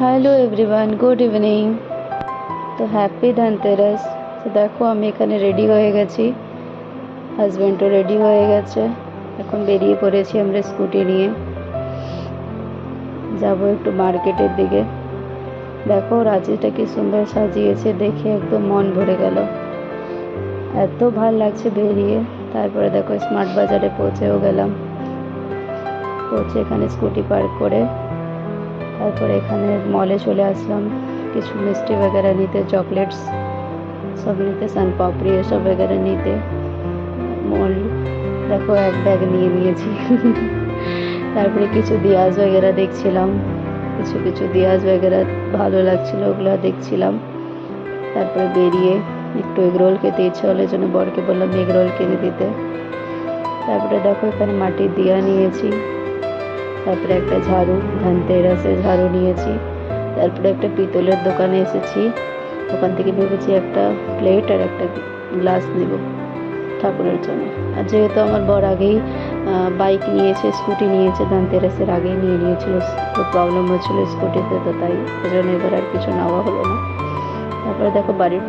Hello everyone, good evening. তো happy Dhanteras. তো দেখো আমি এখানে রেডি হয়ে গেছি, হাজব্যান্ডও রেডি হয়ে গেছে। এখন বেরিয়ে পড়েছি আমরা স্কুটি নিয়ে, যাব একটু মার্কেটের দিকে। দেখো রাজিটা কি সুন্দর সাজিয়েছে, দেখে একদম মন ভরে গেল, এত ভাল লাগছে বেরিয়ে। তারপরে দেখো স্মার্ট বাজারে পৌঁছেও গেলাম, পৌঁছে এখানে স্কুটি পার্ক করে তারপরে এখানে মলে চলে আসলাম কিছু মিষ্টি वगैरह নিতে, চকলেটস সব নিতে, সান পাপড়ি এসব वगैरह নিতে। মল দেখো এক ব্যাগ নিয়ে নিয়েছি। তারপরে কিছু দিয়াজ वगैरह দেখছিলাম, কিছু কিছু দিয়াজ वगैरह ভালো লাগছিল, ওগুলো দেখছিলাম। তারপরে বেরিয়ে একটু এগ রোল খেতে ইচ্ছা হলো, জন্য বরকে বললাম এগ রোল কিনে দিতে। তারপরে দেখো এখানে মাটির দিয়া নিয়েছি, তারপরে একটা ঝাড়ু, ধনতেরাসের ঝাড়ু নিয়েছি। তারপরে একটা পিতলের দোকানে এসেছি, ওখান থেকে ভেবেছি একটা প্লেট আর একটা গ্লাস নেব ঠাকুরের জন্য। আর যেহেতু আমার বর আগেই বাইক নিয়েছে, স্কুটি নিয়েছে, ধনতেরাসের আগেই নিয়ে নিয়েছিল, তো প্রবলেম হচ্ছিলো স্কুটিতে, তো তাই এজন্য এবার আর কিছু নেওয়া হলো না। তারপরে দেখো বাড়ির